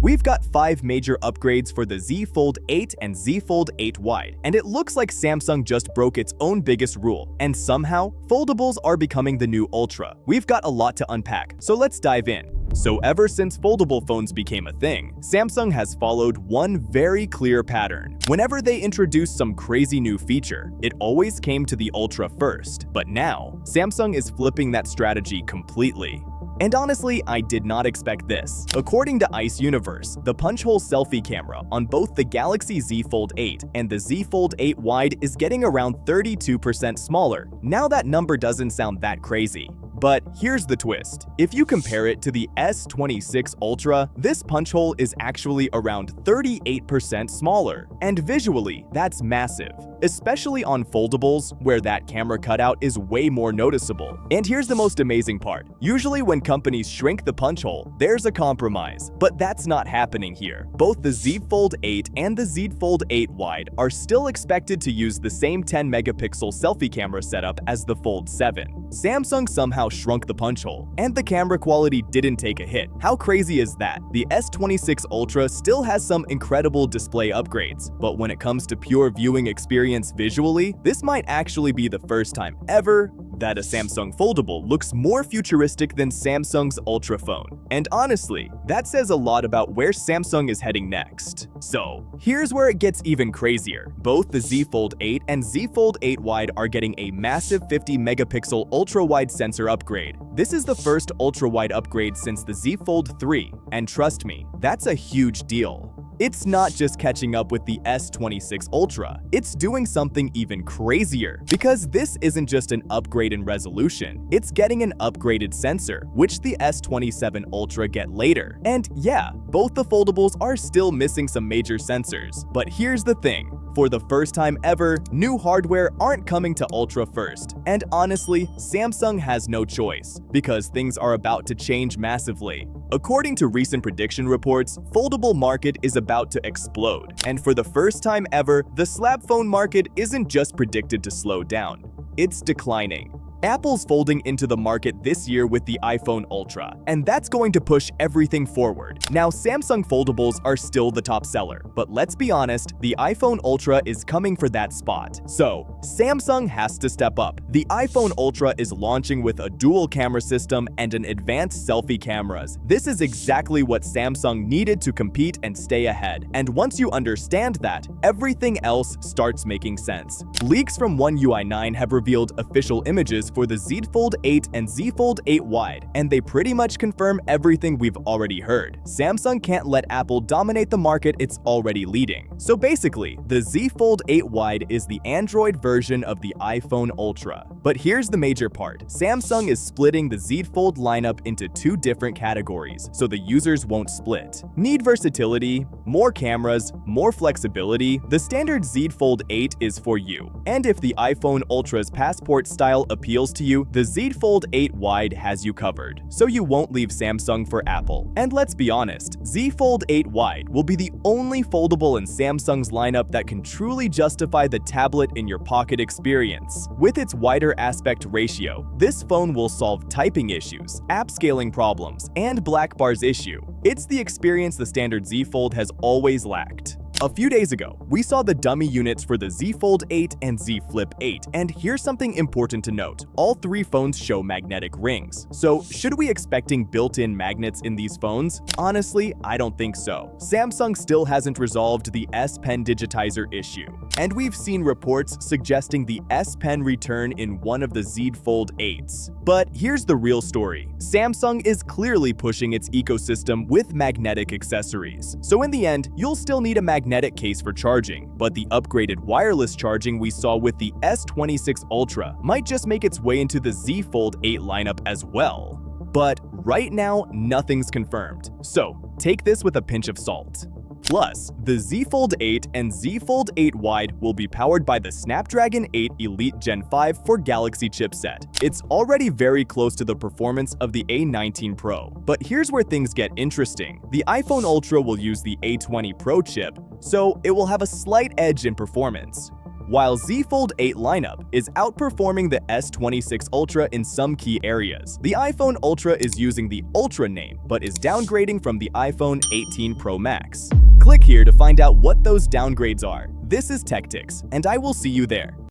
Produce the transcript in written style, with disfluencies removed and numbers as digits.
We've got 5 major upgrades for the Z Fold 8 and Z Fold 8 Wide, and it looks like Samsung just broke its own biggest rule, and somehow, foldables are becoming the new Ultra. We've got a lot to unpack, so let's dive in. So ever since foldable phones became a thing, Samsung has followed one very clear pattern. Whenever they introduced some crazy new feature, it always came to the Ultra first. But now, Samsung is flipping that strategy completely. And honestly, I did not expect this. According to Ice Universe, the punch-hole selfie camera on both the Galaxy Z Fold 8 and the Z Fold 8 Wide is getting around 32% smaller. Now that number doesn't sound that crazy. But here's the twist. If you compare it to the S26 Ultra, this punch hole is actually around 38% smaller. And visually, that's massive, especially on foldables, where that camera cutout is way more noticeable. And here's the most amazing part. Usually when companies shrink the punch hole, there's a compromise. But that's not happening here. Both the Z Fold 8 and the Z Fold 8 Wide are still expected to use the same 10-megapixel selfie camera setup as the Fold 7. Samsung somehow shrunk the punch hole, and the camera quality didn't take a hit. How crazy is that? The S26 Ultra still has some incredible display upgrades, but when it comes to pure viewing experience visually, this might actually be the first time ever that a Samsung foldable looks more futuristic than Samsung's Ultra phone. And honestly, that says a lot about where Samsung is heading next. So, here's where it gets even crazier. Both the Z Fold 8 and Z Fold 8 Wide are getting a massive 50-megapixel ultra-wide sensor upgrade. This is the first ultra-wide upgrade since the Z Fold 3, and trust me, that's a huge deal. It's not just catching up with the S26 Ultra, it's doing something even crazier. Because this isn't just an upgrade in resolution, it's getting an upgraded sensor, which the S27 Ultra get later. And yeah, both the foldables are still missing some major sensors. But here's the thing. For the first time ever, new hardware aren't coming to Ultra first. And honestly, Samsung has no choice, because things are about to change massively. According to recent prediction reports, foldable market is about to explode. And for the first time ever, the slab phone market isn't just predicted to slow down, it's declining. Apple's folding into the market this year with the iPhone Ultra, and that's going to push everything forward. Now, Samsung foldables are still the top seller, but let's be honest, the iPhone Ultra is coming for that spot. So, Samsung has to step up. The iPhone Ultra is launching with a dual camera system and an advanced selfie cameras. This is exactly what Samsung needed to compete and stay ahead. And once you understand that, everything else starts making sense. Leaks from One UI 9 have revealed official images for the Z Fold 8 and Z Fold 8 Wide, and they pretty much confirm everything we've already heard. Samsung can't let Apple dominate the market it's already leading. So basically, the Z Fold 8 Wide is the Android version of the iPhone Ultra. But here's the major part. Samsung is splitting the Z Fold lineup into 2 different categories, so the users won't split. Need versatility, more cameras, more flexibility? The standard Z Fold 8 is for you. And if the iPhone Ultra's passport style appeals to you, the Z Fold 8 Wide has you covered, so you won't leave Samsung for Apple. And let's be honest, Z Fold 8 Wide will be the only foldable in Samsung's lineup that can truly justify the tablet in your pocket experience. With its wider aspect ratio, this phone will solve typing issues, app scaling problems, and black bars issue. It's the experience the standard Z Fold has always lacked. A few days ago, we saw the dummy units for the Z Fold 8 and Z Flip 8, and here's something important to note. All 3 phones show magnetic rings. So, should we expecting built-in magnets in these phones? Honestly, I don't think so. Samsung still hasn't resolved the S Pen digitizer issue, and we've seen reports suggesting the S Pen return in one of the Z Fold 8s. But here's the real story. Samsung is clearly pushing its ecosystem with magnetic accessories. So in the end, you'll still need a magnetic case for charging, but the upgraded wireless charging we saw with the S26 Ultra might just make its way into the Z Fold 8 lineup as well. But right now, nothing's confirmed, so take this with a pinch of salt. Plus, the Z Fold 8 and Z Fold 8 Wide will be powered by the Snapdragon 8 Elite Gen 5 for Galaxy chipset. It's already very close to the performance of the A19 Pro. But here's where things get interesting. The iPhone Ultra will use the A20 Pro chip, so it will have a slight edge in performance. while Z Fold 8 lineup is outperforming the S26 Ultra in some key areas. The iPhone Ultra is using the Ultra name, but is downgrading from the iPhone 18 Pro Max. Click here to find out what those downgrades are. This is Techtics, and I will see you there.